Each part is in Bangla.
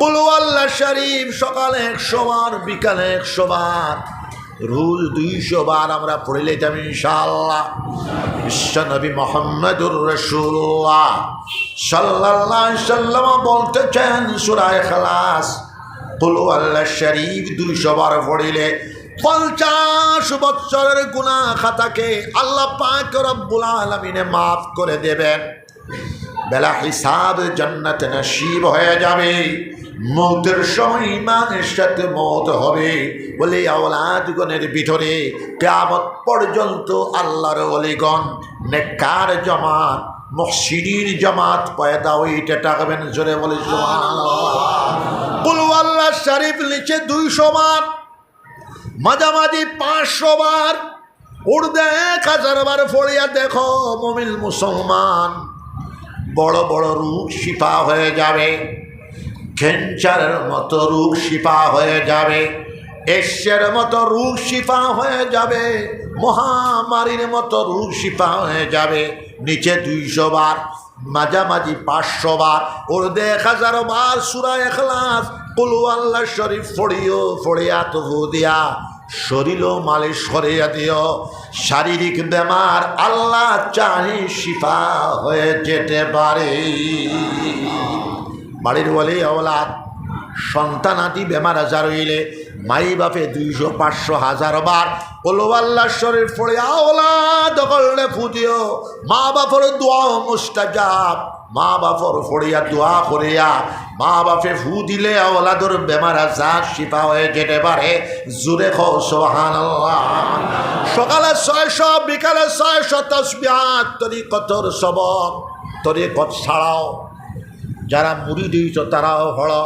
কুল আল্লাহ শরীফ সকালে 100 বার, বিকালে 100 বার, রোজ 200 বার আমরা পড়ে লইতাম ইনশাআল্লাহ। বিশ্বনবী মুহাম্মদুর রাসূলুল্লাহ সাল্লাল্লাহু আলাইহি ওয়াসাল্লাম বলতেছেন সূরা ইখলাস কুল আল্লাহ শরীফ 200 বার পড়িলে 50 বছরের গুনাহ খাতাকে আল্লাহ পাক রব্বুল আলামিন মাফ করে দেবেন। বেলা হিসাব জান্নাত নসিব হয়ে যাবে। মৌতের সময় ইমানের সাথে মৌত হবে বলে আওলাদগণের ভিতরে কিয়ামত পর্যন্ত আল্লাহর ওলিগণ নেককার জামাত মুহসিনিন জামাত পয়দা হইতে থাকবেন। জোরে বলে সুবহানাল্লাহ। কুল আল্লাহ শরীফ নিচে 200 বার, মাঝামাঝি 500 বার, উর্দে 1000 বার পড়িয়া দেখো মুমিন মুসলমান বড় বড় রোগ শিফা হয়ে যাবে। ক্যান্সারের মতো রোগ শিফা হয়ে যাবে, এশিয়ার মতো রোগ শিফা হয়ে যাবে, মহামারীর মতো রোগ শিফা হয়ে যাবে। নিচে 200 বার, মাঝামাঝি 500 বার, উর্দে 1000 বার সূরা ইখলাস কুল আল্লাহ শরীফ পড়িয়া তবু দিয়া শরীর মালিশ করিয়া দিও। শারীরিক বেমার আল্লাহ চাহে শিফা হয়ে যেতে পারে। বাড়ির বলে আওলাদ সন্তানাদি বেমার আজার হইলে মাই বাপে 200, 500, 1000 বার কুল আল্লাহ শরীফ পড়ে আওলাদ করলে ফুদিও। মা বাপর দোয়া মুস্তাজাব, মা বাপর পড়িয়া দোয়া করিয়া মা বাপে ফু দিলে আওলাদর বেমার আজার শিফা হয়ে যেতে পারে। জোরে কও সুবহানাল্লাহ। সকালে 600, বিকালে 600 তাসবিহাত তরিকতর সবক তরিকত ছাড়াও যারা মুরিদ হইছ তারাও হড়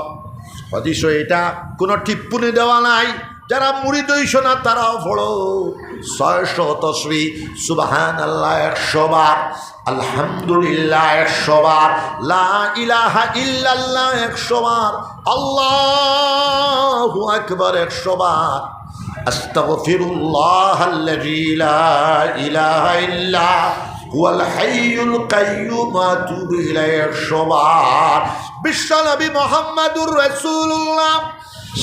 হদিস এটা কোনো টিপ্পনি দেওয়া নাই। যারা মুরিদ হইছ না তারাও পড়ো 600 তসবিহ, সুবহানাল্লাহ 100 বার, আলহামদুলিল্লাহ 100 বার, লা ইলাহা ইল্লাল্লাহ 100 বার, আল্লাহু আকবার 100 বার, আস্তাগফিরুল্লাহাল্লাযী লা ইলাহা ইল্লা হুয়াল হাইয়ুল কাইয়্যুম আতুবু ইলাইহি 100 বার। বিশ্বনবী মুহাম্মদুর রাসূলুল্লাহ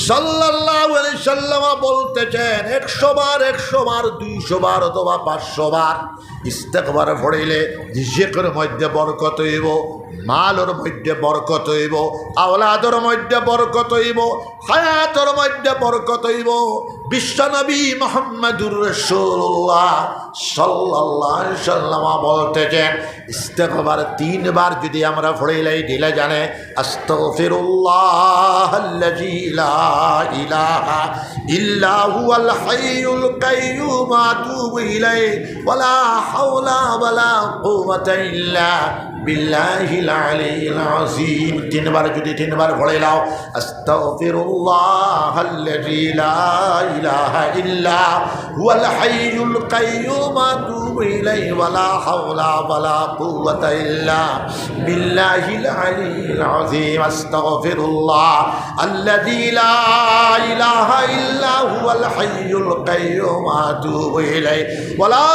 সাল্লাল্লাহু আলাইহি সাল্লাম বলতেছেন 100 বার, 100 বার, 200 বার অথবা 500 বার ইস্তেগফার পড়িলে রিজিকের মধ্যে বরকত হইব, মালের মধ্যে বরকত হইব, আওলাদের মধ্যে বরকত হইব, হায়াতের মধ্যে বরকত হইব। বিশ্বনবী মুহাম্মদুর রাসূলুল্লাহ সাল্লাল্লাহু আলাইহি সাল্লাম বলতেছেন ইস্তেগফার 3 বার যদি আমরা পড়িলাই দিলে জানে আস্তাগফিরুল্লাহাল্লাযী লা ইলাহা ইল্লা হুয়াল হাইয়ুল কাইয়্যুম আতুবু ইলাইহি ওয়ালা হাওলা ওয়ালা কুওয়াতা ইল্লা বিল্লাহিল আলিয়্যিল আযীম। 3 বার যদি 3 বার পড়ে নাও আস্তাগফিরুল্লাহাল্লাযী লা ইলাহা ইল্লা হুয়াল হাইয়ুল কাইয়্যুম আতুবু ইলাইহি ওয়ালা হাওলা ওয়ালা কুওয়াতা ইল্লা বিল্লাহিল আলিয়্যিল আযীম। আস্তাগফিরুল্লাহাল্লাযী লা ইলাহা ইল্লা হুয়াল হাইয়ুল কাইয়্যুম আতুবু ইলাইহি ওয়ালা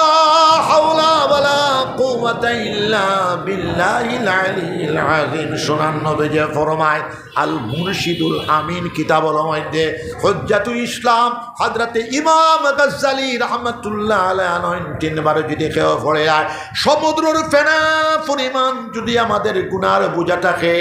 হাওলা ওয়ালা কুওয়াতা ইল্লা বিল্লাহিল আলিয়্যিল আযীম। সুনান নবীজি ফরমায় আল মুরশিদুল আমিন কিতাবের মধ্যে হুজ্জাতুল ইসলাম হযরতে ইমাম গাজ্জালী রাহমাতুল্লাহ আলাইহি 3 বার যদি কেউ পড়ে যায় সমুদ্রের ফেনা পরিমাণ যদি আমাদের গুনার বোঝা থাকে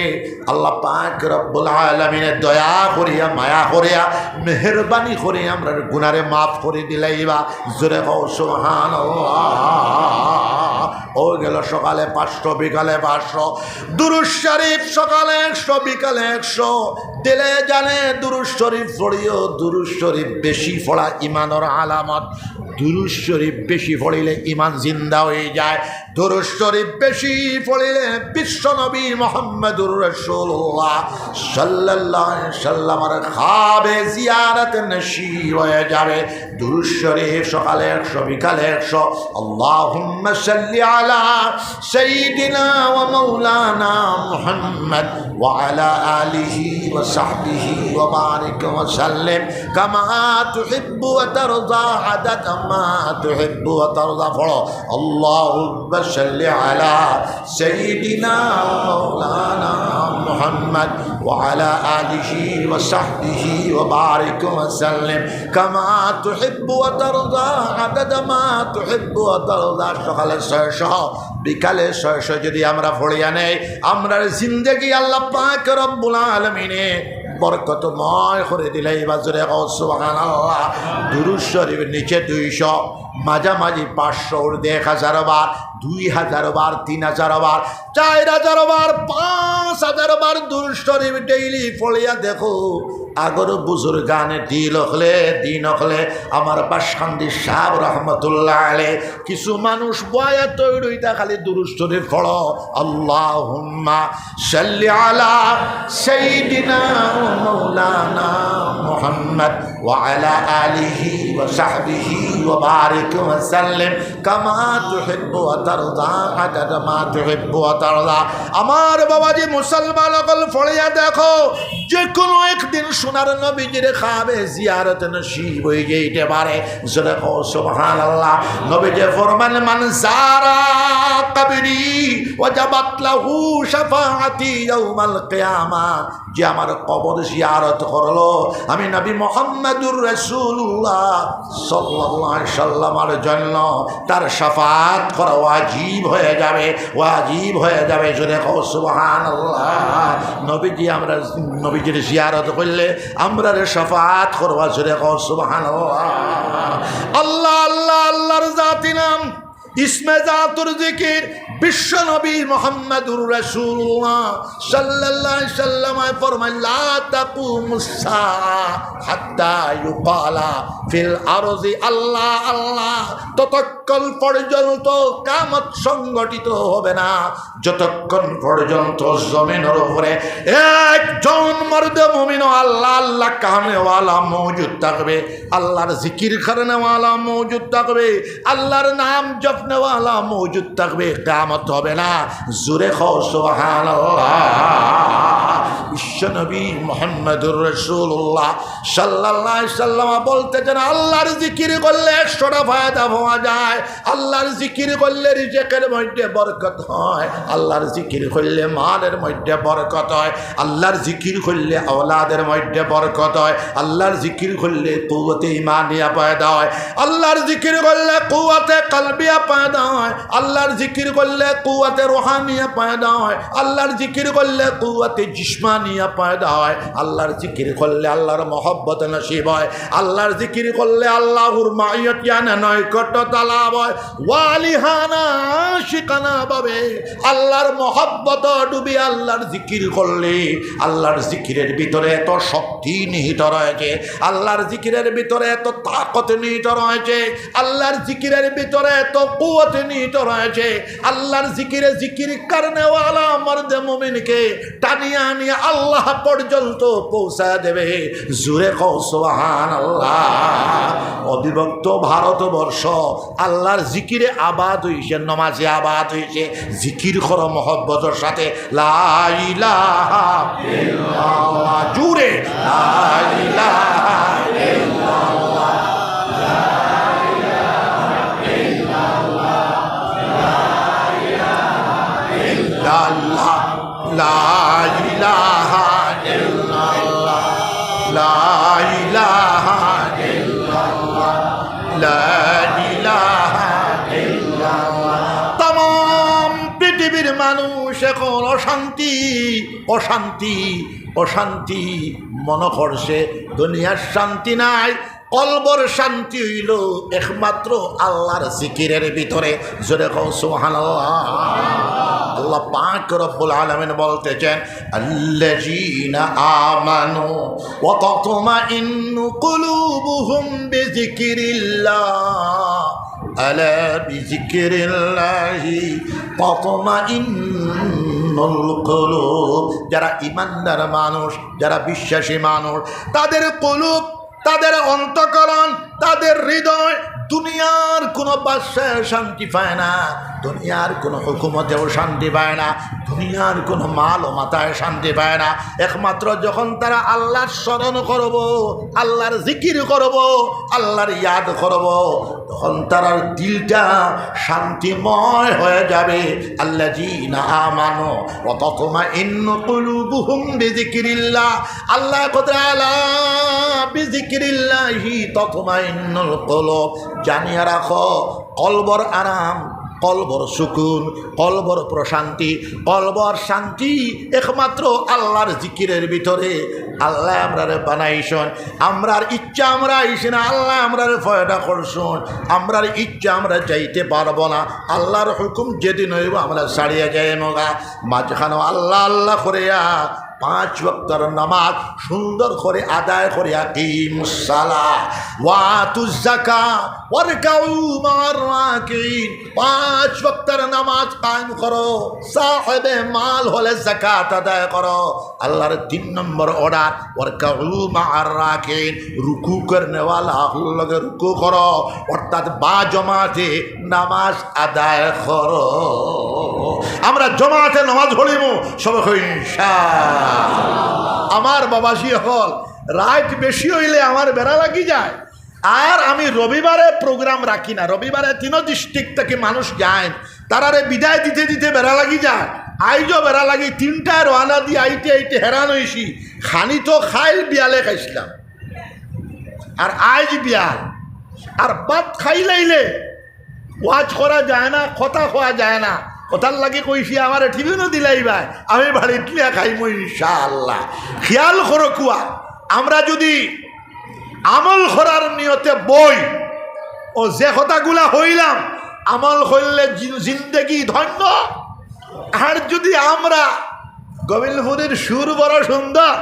আল্লাহ পাক রব্বুল আলামিনের দয়া করিয়া মায়া করিয়া মেহেরবানি করে আমরা গুনারে মাফ করে দিলাইবা। জোরে কও সুবহানাল্লাহ। ও গেল সকালে 500, বিকালে 500 দুরূদ শরীফ, সকালে 100, বিকালে 100। দিলে জানে দুরূদ শরীফ পড়িও। দুরূদ শরীফ বেশি পড়া ইমানের আলামত। দুরূদ শরীফ বেশি পড়িলে ইমান জিন্দা হয়ে যায়। দুরূদ শরীফ বেশি পড়িলে বিশ্বনবী মুহাম্মদুর রাসূলুল্লাহ সাল্লাল্লাহু আলাইহি সাল্লামের খাবে জিয়ারত নসিব হয়ে যাবে। দুরূদ শরীফ সকালে 100, বিকালে 100। আল্লাহুম্মা সাল্লি আলা সাইয়্যিদিনা ওয়া মাওলানা মুহাম্মদ ওয়া আলা আলিহি ওয়া সাহবিহি ওয়া বারিক ওয়া সাল্লিম কামা তুহিব্বু ওয়া তারদা আদাদ মা তুহিব্বু ওয়া তারদা। পড়ো আল্লাহুম্মা صل على سيدنا مولانا محمد وعلى آله وصحبه وبارك وسلم كما تحب وترضى عدد ما تحب وترضى সকালে 600 বিকালে 600 যদি আমরা পড়িয়া নেই আমরার জিন্দেগি আল্লাহ পাক রব্বুল আলামিনে বরকতময় করে দিলে এবার জোরে সুবহানাল্লাহ। দুরূদ শরীফ নিচে 200, মাঝামাঝি 500, ঊর্ধ্বে 1000 বার, 2000 বার, 3000 বার, 4000 বার, 5000 বার দুরূদ শরীফ ডেইলি পড়িয়া দেখো। আগর বুজুর্গানে দিন হলে আমার বাসখান্দি সাহেব রহমতুল্লাহ আলাইহি কিছু মানুষ বয়া তৈরিটা খালি দুরূদ শরীফ পড়ো। আল্লাহুম্মা সাল্লি আলা সাইয়্যিদিনা মাওলানা মুহাম্মদ ওয়া আলা আলিহি ওয়া সাহবিহি ওয়া বারিক ওয়া সাল্লিম কামা তুহিব্বু ওয়া তারদা আদাদা মা তুহিব্বু ওয়া তারদা। আমার বাবাজি মুসলমান সকল পড়িয়া দেখো, যে কোনো একদিন সোনার নবীজির খাবে জিয়ারত নসিব হয়ে যেতে পারে। জোরে সুবহানাল্লাহ। নবীজি ফরমান মান যারা কবরি ওয়াজাবাত লাহু শাফাআতি ইয়াউমাল কিয়ামা, যে আমার কবর জিয়ারত করলো আমি নবী মুহাম্মদুর রাসূলুল্লাহ সাল্লাল্লাহু আলাইহি সাল্লামের জন্য তার শাফাআত করা ওয়াজিব হয়ে যাবে, ওয়াজিব হয়ে যাবে। জোরে সুবহানাল্লাহ। নবীজি আমরা নবীজির জিয়ারত করলে আমরা শাফাআত করবা। জোরে সুবহানাল্লাহ। আল্লাহ আল্লাহ আল্লাহর জাতি নাম ইসমে জাতুর জিকির বিশ্ব নবী মুহাম্মদুর রাসূলুল্লাহ সাল্লাল্লাহু আলাইহি সাল্লাম ফরমান লা তাকুমুস সাআ হাত্তা ইউকালা ফিল আরজি আল্লাহ আল্লাহ, ততক্ষণ পর্যন্ত কিয়ামত সংগঠিত হবে না যতক্ষণ পর্যন্ত জমিনের উপরে একজন মর্দ মুমিন আল্লাহ আল্লাহ কাহনেওয়ালা মওজুদ থাকবে, আল্লাহর জিকির করনেওয়ালা মওজুদ থাকবে, আল্লাহর নাম জপনেওয়ালা মওজুদ থাকবে। কিয়ামত হবে না। জোরে সুবহানাল্লাহ। বিশ্বনবী মুহাম্মদুর রাসূলুল্লাহ সাল্লাল্লাহু আলাইহি সাল্লাম বলতেছেন আল্লাহর জিকির করলে 100টা ফায়দা পাওয়া যায়। আল্লাহর জিকির করলে রিজিকের মধ্যে বরকত হয়, আল্লাহর জিকির করলে মালের মধ্যে বরকত হয়, আল্লাহর জিকির করলে আওলাদের মধ্যে বরকত হয়, আল্লাহর জিকির করলে কুওয়াতে ঈমানিয়া পয়দা হয়, আল্লাহর জিকির করলে কুওয়াতে কলবিয়া পয়দা হয়, আল্লাহর জিকির করলে কুওয়াতে রুহানিয়া পয়দা হয়, আল্লাহর জিকির করলে কুওয়াতে জিসমানিয়া পয়দা হয়, আল্লাহর জিকির করলে আল্লাহর মহব্বত নসিব হয়, আল্লাহর জিকির করলে আল্লাহর মাইয়ত জানা নৈকট্যতা লাভ হয়, ওয়ালিহানা আশিকানা পাবে। আল্লাহর মহব্বত ডুবি আল্লাহর জিকির করলে আল্লাহর জিকিরের ভিতরে এত শক্তি নিহিত রয়েছে, আল্লাহর জিকিরের ভিতরে এত তাকত নিহিত রয়েছে, আল্লাহর জিকিরের ভিতরে এত কুওয়াত নিহিত রয়েছে। আল্লাহর জিকিরে জিকির করনেওয়ালা মর্দ মুমিনকে টানিয়া নিয়ে আল্লাহ পর্যন্ত পৌঁছা দেবে। জোরে সুবহানাল্লাহ। অবিভক্ত ভারতবর্ষ আল্লাহর জিকিরে আবাদ হয়েছে, নমাজে আবাদ হয়েছে। জিকির করো মহব্বতের সাথে লা ইলাহা ইল্লাল্লাহ। জোরে লা ইলাহা ইল্লাল্লাহ। লা ইলাহা ইল্লাল্লাহ, লা ইলাহা ইল্লাল্লাহ, লা ইলাহা ইল্লাল্লাহ। तमाम পৃথিবীর মানুষ এখন অশান্তি অশান্তি অশান্তি মনে করছে, দুনিয়ার শান্তি নাই। কলবর শান্তি হইল একমাত্র আল্লাহর জিকিরের ভিতরে। জোরে সুবহানাল্লাহ। আল্লাহ পাক রব্বুল আলামিন বলতেছেন আল্লাযীনা আমানু ওয়া তাতমাইন্নু কুলুবুহুম বিযিকরিল্লাহ আলা বিযিকরিল্লাহি তাতমাইন্নুল কুলুব। যারা ঈমানদার মানুষ, যারা বিশ্বাসী মানুষ, তাদের কুলুব, তাদের অন্তঃকরণ, তাদের হৃদয় দুনিয়ার কোনো বাদশায় শান্তি পায় না, দুনিয়ার কোনো হুকুমতেও শান্তি পায় না, দুনিয়ার কোনো মাল ও মাথায় শান্তি পায় না। একমাত্র যখন তারা আল্লাহর স্মরণ করব, আল্লাহর জিকির করব, আল্লাহর ইয়াদ করব, তখন তার দিলটা শান্তিময় হয়ে যাবে। আল্লাযীনা আমানু ওয়া তাতমাইন্নু কুলুবুহুম বিযিকরিল্লাহ। আল্লাহ তাআলা বিযিকরিল্লাহি তাতমাইন্নুল কুলুব। জানিয়ে রাখো কলবর আরাম, কলবর সুকুন, কলবর প্রশান্তি, কলবর শান্তি একমাত্র আল্লাহর জিকিরের ভিতরে। আল্লাহ আমরারে বানাইছেন, আমরার ইচ্ছা আমরা আইসি না, আল্লাহ আমরারে ফয়দা করছেন। আমরার ইচ্ছা আমরা চাইতে পারবো না, আল্লাহর হুকুম যেদিন হইব আমরা ছাড়িয়ে যাই মগা। মাঝখানে আল্লাহ আল্লাহ করিয়া 5 ওয়াক্তের নামাজ সুন্দর করে আদায় করে আকিমুস সালাহ ওয়া আতুজ যাকাত ওয়ারকাউ মা'আর রাকিন। 5 ওয়াক্তের নামাজ কায়েম করো, সাহেবে মাল হলে যাকাত আদায় করো। আল্লাহর 3 নম্বর অর্ডার ওয়ারকাউ মা'আর রাকিন, রুকু করনে ওয়ালা লগে রুকু করো, অর্থাৎ বা জমাতে নামাজ আদায় করো। আমরা জমাতে নামাজ পড়িমু সবাই ইনশাআল্লাহ। আমার বাবাজি হল রাত বেশি হইলে আমার বেড়া লাগি যায়, আর আমি রবিবারে প্রোগ্রাম রাখি না। রবিবারে 3 ডিস্ট্রিক্ট থেকে মানুষ যায়, তারারে বিদায় দিতে দিতে বেড়া লাগি যায়। আইজও বেড়া লাগি 3টায় রওনা দিয়ে আইতে আইতে হেরান হয়েছি। খানি তো খাইল বিয়ালে খাইছিলাম, আর আইজ বিয়াল, আর ভাত খাইলাইলে ওয়াজ করা যায় না, কথা খাওয়া যায় না। কথার লাগে কইছি আমার টিফিনও দিলাই ভাই, আমি বাড়ির লিয়া খাইমু ইনশাআল্লাহ। খেয়াল করো কুয়া, আমরা যদি আমল করার নিয়তে বই ও যে কথাগুলা হইলাম আমল করলে জিন্দেগি ধন্য। আর যদি আমরা গোবিন্দপুরের সুর বড় সুন্দর,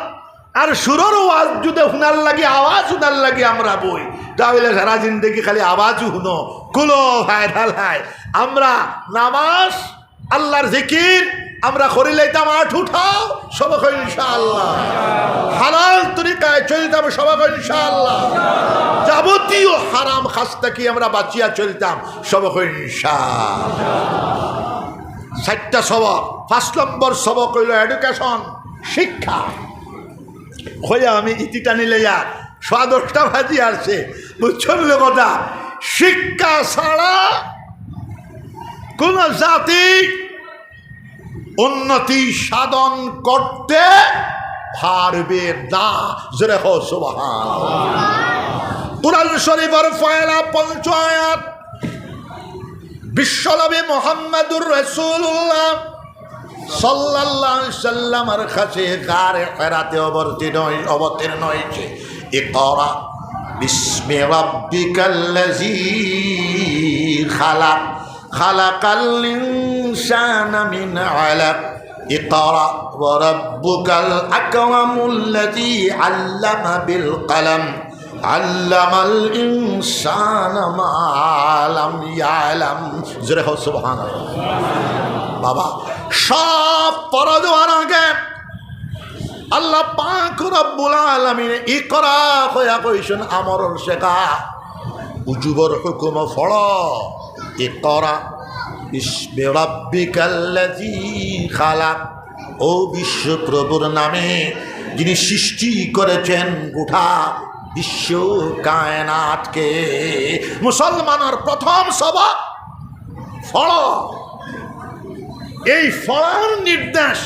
আর সুরের ওয়াজ যদি শুনার লাগে, আওয়াজ শুনার লাগে আমরা বই, তাহলে সারা জিন্দেগি খালি আওয়াজও শুনো, কুলো ভাই ঢালাই। আমরা নামাজ আল্লাহর জিকির আমরা করিলাইতাম, আঠ উঠাও সবাই ইনশাআল্লাহ। হালাল তরিকায় চলতাম সবাই ইনশাআল্লাহ। যাবতীয় হারাম খাস থেকে আমরা বাঁচিয়া চলতাম সবাই ইনশাআল্লাহ। 4টা সবক। 5 নম্বর সবক হইল এডুকেশন, শিক্ষা। হইয়া আমি ইতিটা নিলে যার 10:30 বাজি আসছে, বুঝছেন কথা। শিক্ষা ছাড়া কোন জাতি উন্নতি সাধন করতে পারবে না। জোরে হো সুবহানাল্লাহ। কুরআন শরীফের পয়লা 5 আয়াত, বিশ্বনবী মুহাম্মদুর রাসূলুল্লাহ সাল্লাল্লাহু আলাইহি সাল্লামের কাছে গারে হেরাতে অবতীর্ণ হয়েছে। ইকরা বিসমি রাব্বিকাল্লাযী খালাক খালাকাল ইনসানা মিন আলাক ইকরা ওয়া রাব্বুকাল আকরামুল্লাযী আল্লামা বিল কলম আল্লামাল ইনসানা মা লাম ইয়ালাম। জোরে হো সুবহানাল্লাহ। বাবা সব পড়া দেওয়ার আগে আল্লাহ পাক রব্বুল আলামিন ইকরা কয়া কইছেন আমরর শেখা, উজুবর হুকুম ফড়। ইকরা বিসমি রাব্বিকাল্লাযী খালাক, ও বিশ্বপ্রভুর নামে যিনি সৃষ্টি করেছেন গোটা বিশ্ব কায়নাতকে। মুসলমানের প্রথম সবক ফড়। এই ফড়ার নির্দেশ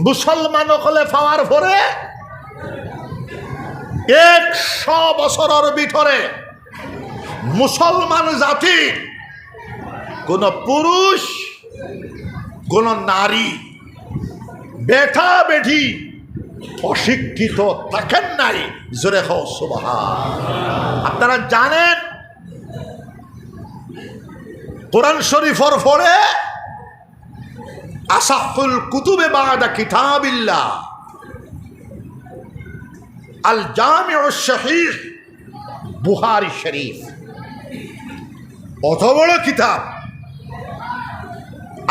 মুসলমান হলে পাওয়ার পরে 100 বছরের ভিতরে মুসলমান জাতি কোন পুরুষ কোন নারী বেটা বেটি অশিক্ষিত থাকেন নাই। জোরে হো সুবহানাল্লাহ। আপনারা জানেন কোরআন শরীফের পরে আসাহুল কুতুবে বাদা কিতাবিল্লাহ আল জামিউস সহিহ বুখারী শরীফ। অত বড় কিতাব।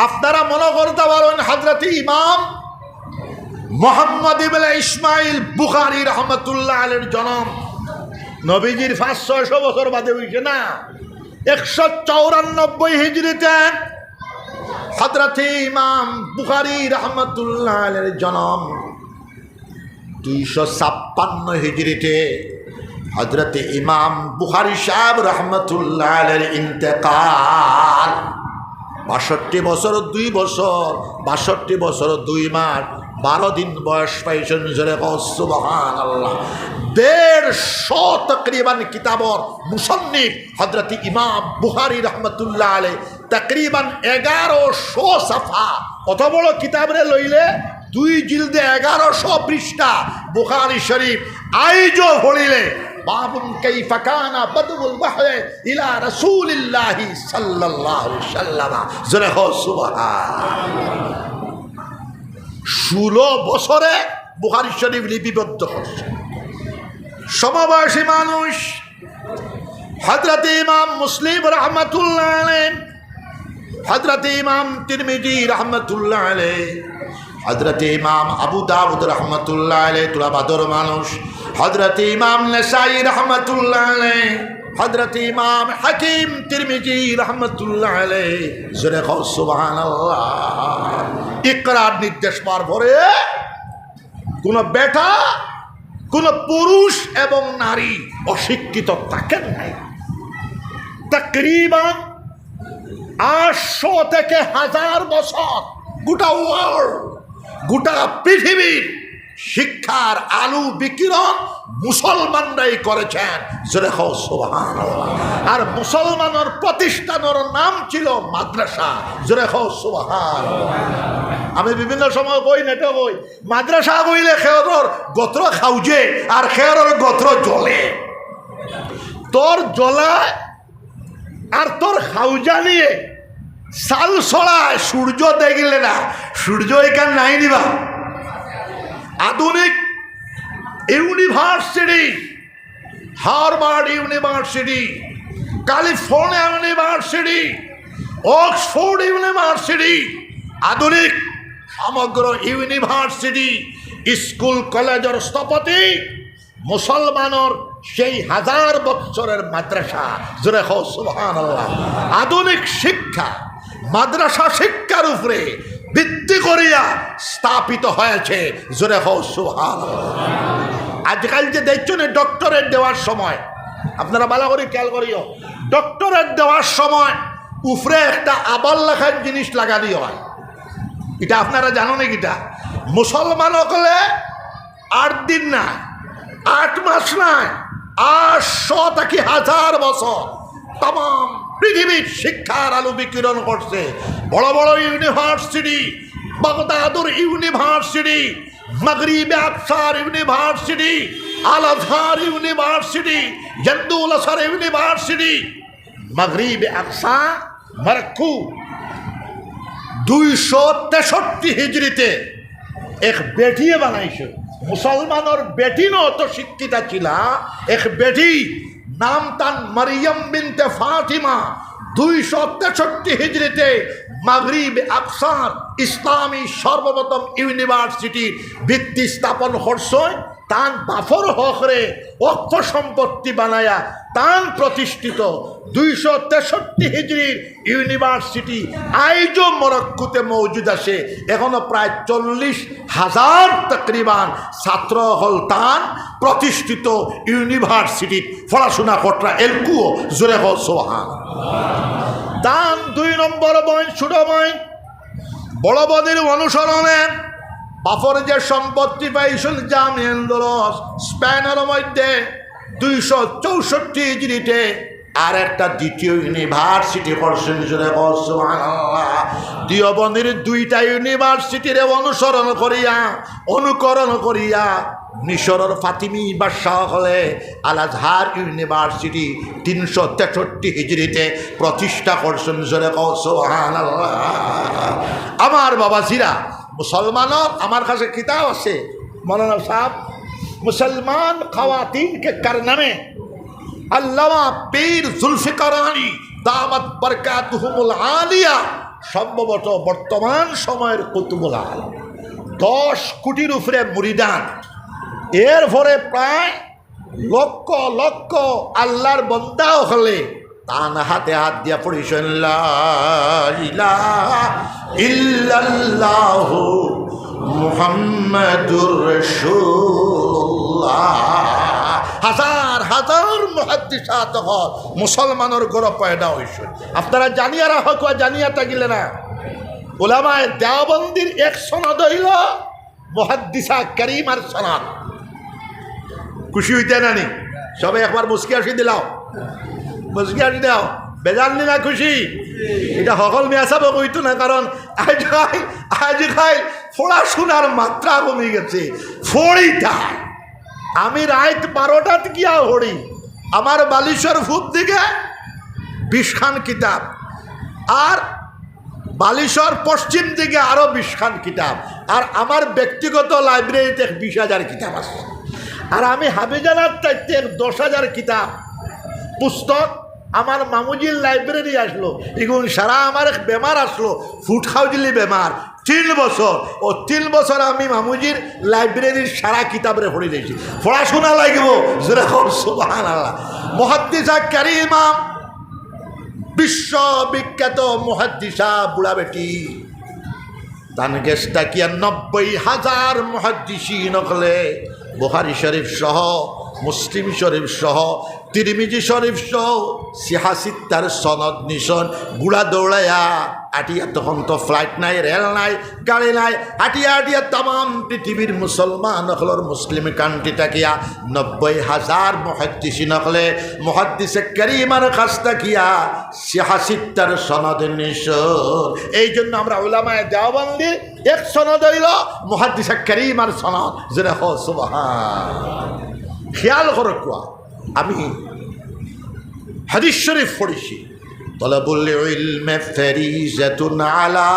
আপনারা মনে করতে পারেন হযরত ইমাম মুহাম্মদ ইবনে ইসমাইল বুখারী রহমাতুল্লাহ আলাইহির জন্ম নবীজির 500-600 বছর বাদে হইছে না। 194 হিজরিতে হযরত ইমাম বুখারী রহমাতুল্লাহ আলাইহির জন্ম। 256 হিজরিতে হযরত ইমাম বুখারী সাহেব রহমতুল্লাহ আলাইহির ইন্তেকাল। ৬২ বছর ২ বছর, ৬২ বছর ২ মাস ১২ দিন বয়স পাইছেন। জোরে কও সুবহানাল্লাহ। ১৫০ তকরিবান কিতাবর মুসন্নিফ হযরত ইমাম বুখারী রহমতুল্লাহ আলাইহি তকরিবান ১১০০ সাফা। কত বড় কিতাবরে লইলে ২ জিলদে ১১০০ পৃষ্ঠা বুখারী শরীফ। আইজো পড়িলে বাবুন কাইফা কানা বাদউল ওয়াহই ইলা রাসূলিল্লাহি সাল্লাল্লাহু আলাইহি ওয়াসাল্লাম। জোরে কও সুবহানাল্লাহ। ১৬ বছরে বুখারী শরীফ লিপিবদ্ধ করছে। সমবয়সী মানুষ হযরত ইমাম মুসলিম রহমাতুল্লাহ আলাইহি, হযরত ইমাম তিরমিজি রহমাতুল্লাহ আলাইহি, হযরত ইমাম আবু দাউদ রহমাতুল্লাহ আলাইহি তুলাবাদর মানুষ, হযরত ইমাম নাসাই রহমাতুল্লাহ আলাইহি, হযরত ইমাম হাকিম তিরমিজি রহমাতুল্লাহ আলাইহি। জোরে কও সুবহানাল্লাহ। ইকরার নির্দেশ পাওয়ার পরে কোন বেটা, কোন পুরুষ এবং নারী অশিক্ষিত থাকেন নাই। তকরিবান ৮০০ থেকে ১০০০ বছর গোটা ওয়ার্ল্ড, গোটা পৃথিবীর শিক্ষার আলু বিকিরণ মুসলমানরাই করেছেন। জোরে কও সুবহানাল্লাহ। আর মুসলমানের প্রতিষ্ঠানের নাম ছিল মাদ্রাসা। জোরে কও সুবহানাল্লাহ। আমি বিভিন্ন সময় কই, নেটে কই, মাদ্রাসা কইলে খেয়রর গোত্র খাউজে আর খেয়রর গোত্র জ্বলে। তোর জ্বলায় আর তোর খাউজা নিয়ে সাল ছড়ায়, সূর্য দেখলে না, সূর্য এখান নাই নিবা। আধুনিক university, Harvard university, California university, Oxford university, আধুনিক সমগ্র ইউনিভার্সিটি, স্কুল কলেজের স্থপতি মুসলমানের সেই ১০০০ বছরের মাদ্রাসা। জোরে কও সুবহানাল্লাহ। আধুনিক শিক্ষা মাদ্রাসা শিক্ষার উপরে ভিত্তি করিয়া স্থাপিত হয়েছে। জোরে কও সুবহানাল্লাহ। আজকাল যে দেখছেন ডক্টরেট দেওয়ার সময়, আপনারা ভালো করে খেয়াল করিও, ডক্টরেট দেওয়ার সময় উপরে একটা আবার লেখার জিনিস লাগালি হয়। এটা আপনারা জানো নাকি? এটা মুসলমান হলে ৮ দিন না, ৮ মাস নয়, ৮০০ থেকে ১০০০ বছর তাম পৃথিবীর শিক্ষার আলো বিকিরণ করছে। বড় বড় ইউনিভার্সিটি, বাগদাদুর ইউনিভার্সিটি, মাগরিবে আকসার ইউনিভার্সিটি, আল আজহার ইউনিভার্সিটি, জন্দুল আসর ইউনিভার্সিটি, মাগরিবে আকসা মরক্কো ২৬৩ হিজরিতে এক বেটিয়ে বানাইছে। মুসলমানের বেটি নত শিক্ষিতা ছিল, এক বেটি নাম তান মারিয়াম বিনতে ফাতিমা। ২৬৩ হিজরিতে মাগরিবে আকসার ইসলামী সর্বপ্রথম ইউনিভার্সিটির ভিত্তি স্থাপন করছে। তান বাফর হকরে অর্থ সম্পত্তি বানায়া তান প্রতিষ্ঠিত ২৬৩ হিজরির ইউনিভার্সিটি আইজো মরক্কোতে মৌজুদ আছে। এখনো প্রায় ৪০,০০০ তকরিবান ছাত্র হল তান প্রতিষ্ঠিত ইউনিভার্সিটি পড়াশোনা করা এলকুও। জোরে হল সোহান। তান ২ নম্বর বই, ছোট বই, বড় বদির অনুসরণে বাফর যে সম্পত্তি পাইছিল জামিয়ান্দোলস স্পেনের মধ্যে ২৬৪ হিজরিতে আর একটা দ্বিতীয় ইউনিভার্সিটি করছেন। দিওবন্দির ২টা ইউনিভার্সিটির অনুকরণ করিয়া মিশরের ফাতিমি বাদশাহ হলে আল আজহার ইউনিভার্সিটি ৩৬৩ হিজরিতে প্রতিষ্ঠা করছেন। আমার বাবাজিরা, মুসলমানের আমার কাছে কিতাব আছে মৌলানা সাহেব, মুসলমান খাওয়াতিন কে কারনামে আল্লামা পীর জুলফিকার আলী দামাত বরকাতুহুমুল আলিয়া, সম্ভবত বর্তমান সময়ের কুতুবুল আলম, ১০ কোটির উপরে মুরিদান, এর পরে প্রায় লক্ষ লক্ষ আল্লাহর বন্দা হলে তান হাতে হাত দিয়া পড়িছেন লা ইলাহা ইল্লাল্লাহু মুহাম্মাদুর রাসূলুল্লাহ। হাজার হাজার মুহাদ্দিসাত হল মুসলমানের গড় পয়দা হয়েছে। আপনারা জানিয়া রাখো জানিয়া থাকিলে না, উলামায়ে দেওবন্দির এক সনদ হইল মুহাদ্দিসা কারিমার সনদ। খুশি হইতে নানি সবাই একবার মুস্কি আসি দিলাও, মুস্কি আসি দাও, বেজান নি না খুশি? এটা সকল মেয়াসাবে কইতো না, কারণ আজ খাই পড়াশোনার মাত্রা কমে গেছে। ফড়িটা আমি রাত 12টাত গিয়া হড়ি, আমার বালিশ্বর ফুট দিকে 20 খান কিতাব, আর বালিশ্বর পশ্চিম দিকে আরো 20 খান কিতাব, আর আমার ব্যক্তিগত লাইব্রেরিতে 20,000 কিতাব আছে। আর আমি হাবিজানার চাইতে 10,000 কিতাব পুস্তক আমার মামুজির লাইব্রেরি আসলো। এগুলো সারা আমার এক বেমার আসলো, ফুড খাওয়ালি বেমার, 3 বছর। ও 3 বছর আমি মামুজির লাইব্রেরির সারা কিতাবরে পড়ে দিয়েছি। পড়াশোনা লাগব যেরকম সুবহানাল্লাহ। মুহাদ্দিসা কারিমা, বিশ্ববিখ্যাত মুহাদ্দিসা বুড়া বেটি, তান গেছটা কি 90,000 মুহাদ্দিসিন নকলে বুখারী শরীফ সহ, মুসলিম শরীফ সহ, তিরমিজি শরীফ সহ সিহাসিত্তার সনদ নিশন গুড়া দৌড়াইয়া আটিয়া। তখন তো ফ্লাইট নাই, রেল নাই, গাড়ি নাই, আটিয়া আটিয়া তাম পৃথিবীর মুসলমান নকলর মুসলিম কান্ট্রি টাকিয়া 90,000 মুহাদ্দিসি নকলে মুহাদ্দিসে কারিমার কাছ তাকিয়া সিহাসিত্তার সনদ নিশন। এই জন্য আমরা উলামায়ে দেওবন্দির এক সনদ হইল মুহাদ্দিসে কারিমার সনদ, যেটা হ সুবহান। খেয়াল করো কুয়া, আমি হাদিস শরীফ পড়েছি, তলাবুল ইলমি ফারিজাতুন আলা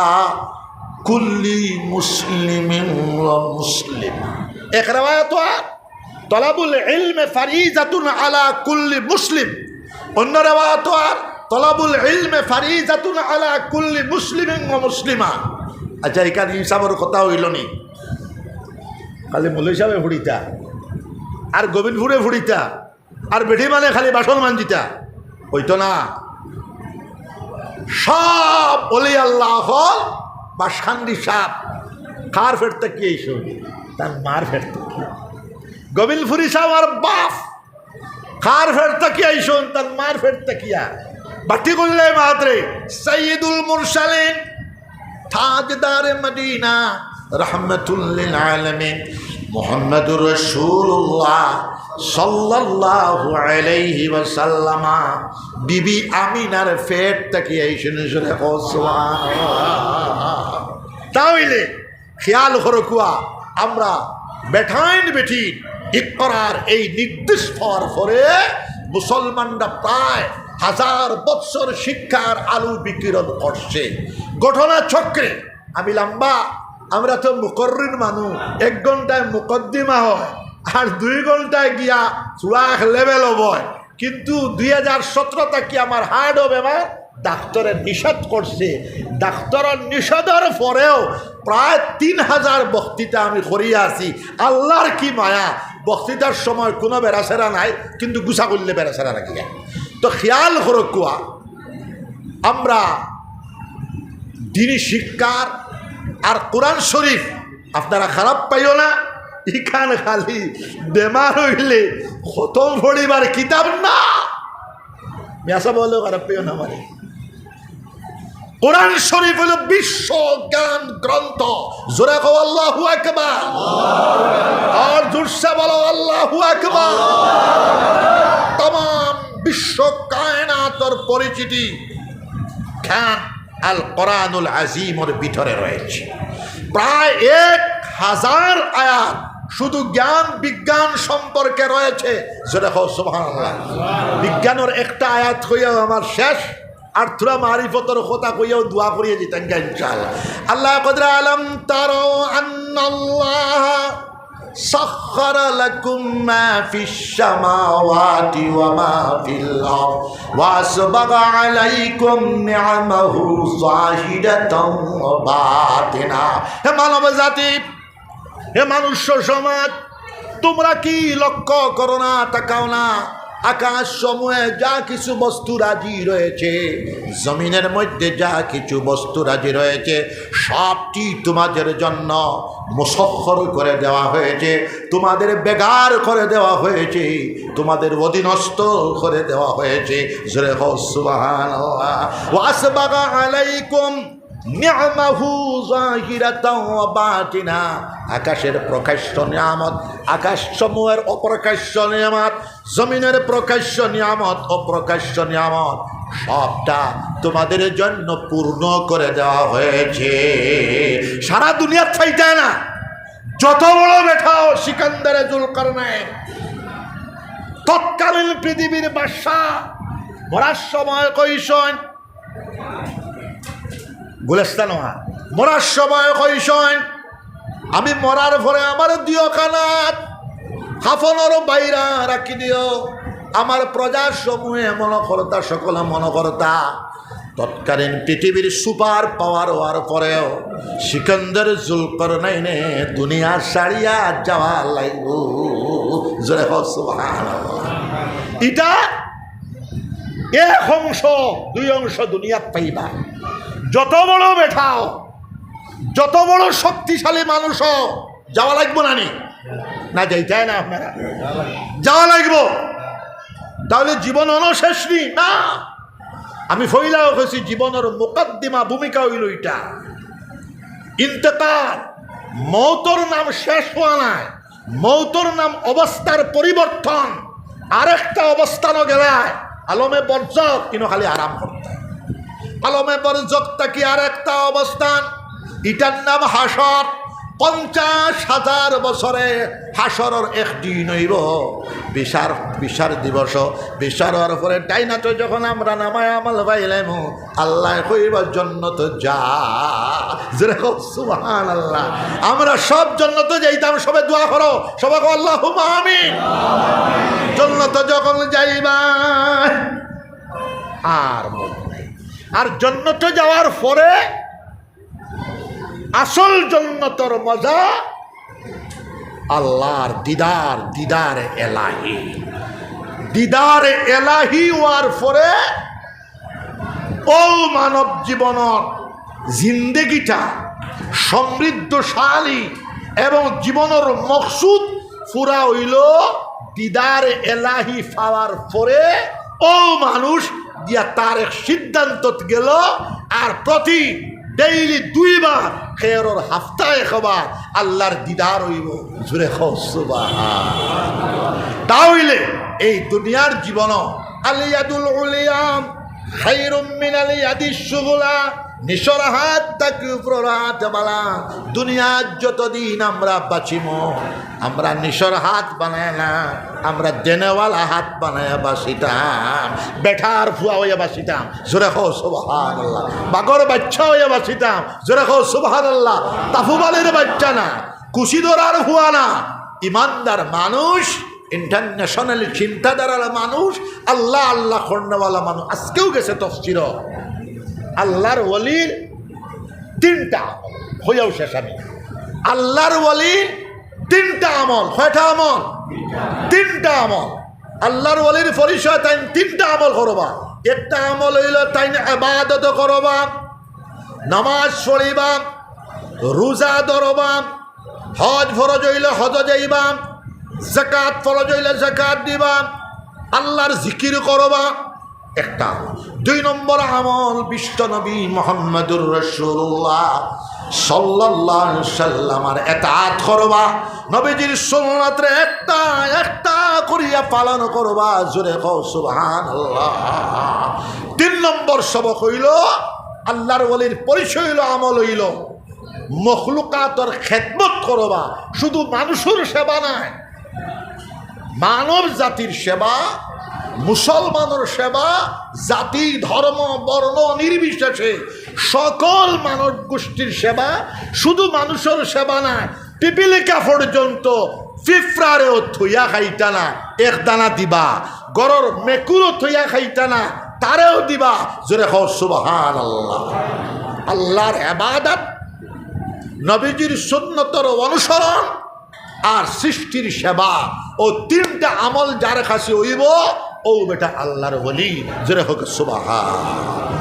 কুল্লি মুসলিমিন ওয়া মুসলিমা। এক riwayat তলাবুল ইলমি ফারিজাতুন আলা কুল্লি মুসলিম, অন্য riwayat তলাবুল ইলমি ফারিজাতুন আলা কুল্লি মুসলিমিন ওয়া মুসলিমা। আচ্ছা, এখানে হিসাবের কথা হইল নি, খালি মৌলভী সাহেব ফুড়িতা আর গোবিন্দপুরে ফুড়িতা আর বেঠি মানে খালি বাসন মানজিতা হইতো না। সব ওলি আল্লাহ হল বাসখান্দি সাপ। কার ফেরতে কি এইসব? তার মার ফেরতে কি? গোবিন্দপুরি সাহেব আর বাপ কার ফেরতে কি আইসন? তার মার ফেরতে কিয়া। বাটি করলে মাত্রে সৈয়দুল মুরসালিন, তাজদার মদিনা, রহমাতুল লিল আলামিন মুহাম্মদুর রাসূলুল্লাহ সাল্লাল্লাহু আলাইহি ওয়াসাল্লাম বিবি আমিনার পেট থেকে আইসেন। সুবহানাল্লাহ। তাহলে খেয়াল করো কুয়া, আমরা বেঠাইন বেঠি ইকরার এই নির্দেশ পাওয়ার পরে মুসলমানরা প্রায় 1000 বৎসর শিক্ষার আলু বিকিরণ করছে। ঘটনা চক্রে আমি লম্বা, আমরা তো মুকররিন মানুষ, 1 ঘন্টায় মুকদ্দিমা হয় আর 2 ঘন্টায় গিয়া চূড়া লেভেল হয়। কিন্তু 2017 থেকে আমার হার্ট ও বেমার ডাক্তারের নিষেধ করছে। ডাক্তারের নিষেধের পরেও প্রায় 3000 বক্তৃতা আমি করিয়া আছি। আল্লাহর কি মায়া, বক্তৃতার সময় কোনো বেড়াছেরা নাই, কিন্তু গুছা করলে বেড়াছেরা রাখিয়া। তো খেয়াল করো কুয়া, আমরা দিনী শিক্ষার আর কোরআন শরীফ আপনারা খারাপ পাইও না। ইখান খালি বেমার হইলে খতম পড়িবার কিতাব না, মেসা বলেও খারাপ পাইও না। মানে কোরআন শরীফ হলো বিশ্ব জ্ঞান গ্রন্থ। জোরে কও আল্লাহু আকবার, আর জোরসে বলো আল্লাহু আকবার। তাম বিশ্ব কায়নাতের পরিচিতি খান আল কোরআনুল আজিমের ভিতরে রয়েছে। প্রায় 1000 আয়াত শুধু জ্ঞান বিজ্ঞান সম্পর্কে রয়েছে। যেটা হোক সুবহানাল্লাহ। বিজ্ঞানের একটা আয়াত হইয়াও আমার শেষ, আর থোড়া মারিফতের কথা কইয়াও দোয়া করিয়ে দিতেন ইনশাআল্লাহ। আল্লাহ কদরা আলম তারো আন্নাল্লাহ سخر لكم ما في السماوات وما في الأرض وأسبغ عليكم نعمه ظاهرة وباطنة। হে মানব জাতি, হে মানুষ্য সমাজ, তোমরা কি লক্ষ্য করো না, তাকাও না? আকাশ সমূহে যা কিছু বস্তু রাজি রয়েছে, জমিনের মধ্যে যা কিছু বস্তু রাজি রয়েছে, সবটি তোমাদের জন্য মুসখ্খর করে দেওয়া হয়েছে, তোমাদের বেগার করে দেওয়া হয়েছে, তোমাদের অধীনস্থ করে দেওয়া হয়েছে। জোরে হোক সুবহানাল্লাহ। ওয়া আসবাগা আলাইকুম নি'মাহু যাহিরাতাও ওয়া বাতিনা। আকাশের প্রকাশ্য নিয়ামত, আকাশ সমূহের অপ্রকাশ্য নিয়ামত, জমিনের প্রকাশ্য নিয়ামত, অপ্রকাশ্য নিয়ামত, সবটা তোমাদের জন্য পূর্ণ করে দেওয়া হয়েছে। সারা দুনিয়ার চাইতে না, যত বড় বেঠাও সিকান্দারে জুলকারনাইন, তৎকালীন পৃথিবীর বাদশাহ, মরার সময় কইসন গুলেস্তান মরার সময় কইসন, আমি মরার পরে আমার দিও কানাত হাফনর বাইরা রাখি দিও, আমার প্রজা সমূহে মনকর্তা, সকলে মনকর্তা। তৎকালীন পৃথিবীর সুপার পাওয়ার হওয়ার পরেও সিকান্দার জুলকারনাইনে দুনিয়া ছাড়িয়া যাওয়া লাগব। জোরে হোক সুবহানাল্লাহ। এটা এক অংশ, দুই অংশ দুনিয়াত পাইবা। যত বড় বেঠাও, যত বড় শক্তিশালী মানুষও যাওয়া লাগবো না, না যাইতাই না আপনারা যাওয়া লাগবো, তাহলে জীবন অনশেষ না। আমি ফইলাও কেছি জীবনের মুকদ্দিমা ভূমিকা হইল এটা ইন্তেকাল। মৌতর নাম শেষ হওয়া নাই, মৌতর নাম অবস্থার পরিবর্তন। আরেকটা অবস্থানও গেলায় আলমে বরজক, কিন্তু খালি আরাম করতে। আলমে বরজক কি আরেকটা অবস্থান, এটার নাম হাসর। 50,000 বছরে হাসরের একদিন হইব বিচার দিবস। বিচারের পরে ডাইনাতে যখন আমরা নামায় আমল পাইলাম, আল্লাহ কইব জান্নাত যা। জোরে হোক সুবহানাল্লাহ। আমরা সব জান্নাত যাইতাম, সবে দোয়া করো, সবাই আল্লাহুম্মা আমিন। জান্নাত যখন যাইবা আর আর জান্নাতে যাওয়ার পরে আসল জান্নাতের মজা আল্লাহর দিদার, দিদার এলাহি। দিদার এলাহি হওয়ার পরে ও মানব জীবনের জিন্দেগিটা সমৃদ্ধশালী এবং জীবনের মকসুদ পুরা হইল দিদার এলাহি পাওয়ার পরে ও মানুষ দিয়া তার এক সিদ্ধান্ত গেল আর প্রতি ডেইলি 2 বার খেয়রর হাফতায় একবার আল্লাহর দিদার হইব। জুড়ে সুবহানাল্লাহ। তাহলে এই দুনিয়ার জীবন আলিয়াদুল উলিয়াম খায়রুম মিনাল ইয়াদিস সুগলা, নিশর হাত তাকে প্ররাত বালা। দুনিয়ার যতদিন আমরা বাঁচিব, আমরা নিশর হাত বানায় না, আমরা দেনেওয়ালা হাত বানায় বাঁচিতাম, বেঠার ফুয়া হইয়া বাঁচিতাম। জোরে হো সুবহানাল্লাহ। বাগর বাচ্চা হইয়া বাঁচিতাম। জোরে হো সুবহানাল্লাহ। তাফুবালের বাচ্চা না, কুশিদরার ফুয়া না, ইমানদার মানুষ, ইন্টারন্যাশনাল চিন্তাধারার মানুষ, আল্লাহ আল্লাহ খন্ডওয়ালা মানুষ। আজকেও গেছে তফসির, আল্লাহর ওলির 3টা আমল হইয়াও শেষ। আমি আল্লাহর ওলির 3টা আমল। কয়টা আমল? 3টা আমল। আল্লাহর ওলির পরিচয় তাই 3টা আমল করবা। একটা আমল হইল তাই ইবাদত করবা, নামাজ পড়িবা, রোজা ধরবা, হজ ফরজ হইলে হজ যাইবা, যাকাত ফরজ হইলে যাকাত দিবা, আল্লাহর জিকির করবা। একটা 2 নম্বর আমল বিশ্বনবী মুহাম্মদুর রাসূলুল্লাহ সাল্লাল্লাহু আলাইহি সাল্লামের ইতাআত করবা, নবীজির সুন্নাতরে একটা একটা করিয়া পালন করবা। জোরে কও সুবহানাল্লাহ। 3 নম্বর সবক হইল আল্লাহর ওলির পরিচয় হইল আমল হইল মখলুকাতের খেদমত করবা। শুধু মানুষের সেবা নয়, মানব জাতির সেবা, মুসলমানের সেবা, জাতি ধর্ম বর্ণ নির্বিশেষে সকল মানব গোষ্ঠীর সেবা। শুধু মানুষের সেবা না, পিপিলিকা পর্যন্ত পিঁপড়ারেও থইয়া খাইতা না, 1 দানা দিবা। গরর মেকুরও থইয়া খাইতা না, তারেও দিবা। জোরে কও সুবহানাল্লাহ। আল্লাহর ইবাদত, নবীজির সুন্নতের অনুসরণ আর সৃষ্টির সেবা ও 3টা আমল যার কাছে হইব ও বেটা আল্লাহর ওলি, জোরে হোক সুবহান।